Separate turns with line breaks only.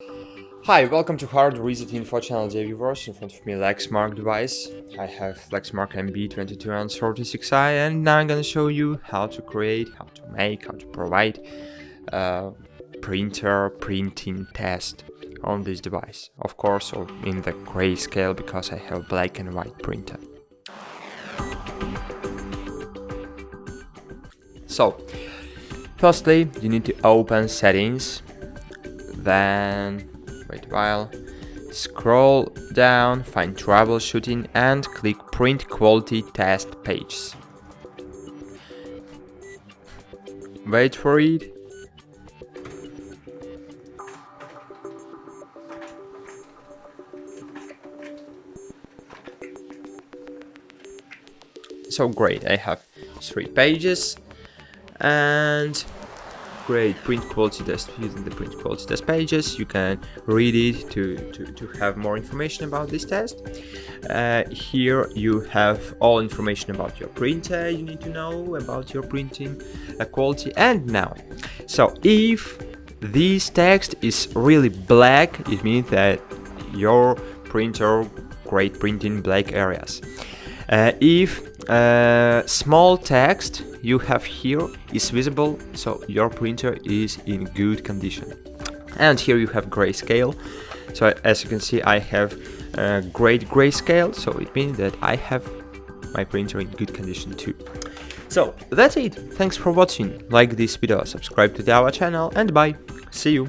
Hi, welcome to HardReset.Info channel, dear viewers. In front of me, Lexmark device. I have Lexmark NB2236i, and now I'm gonna show you how to create, how to make, how to provide a printer printing test on this device. Of course, in the grayscale because I have black and white printer. So, firstly, you need to open settings, then wait a while, scroll down, find troubleshooting and click print quality test pages. Wait for it. So great, I have 3 pages and great print quality test. Using the print quality test pages, you can read it to have more information about this test. Here you have all information about your printer you need to know about your printing quality. And now, so if this text is really black, it means that your printer great printing black areas. If small text you have here is visible, so your printer is in good condition. And here you have grayscale. So as you can see, I have great grayscale, so it means that I have my printer in good condition too. So that's it. Thanks for watching. Like this video, subscribe to our channel, and bye. See you.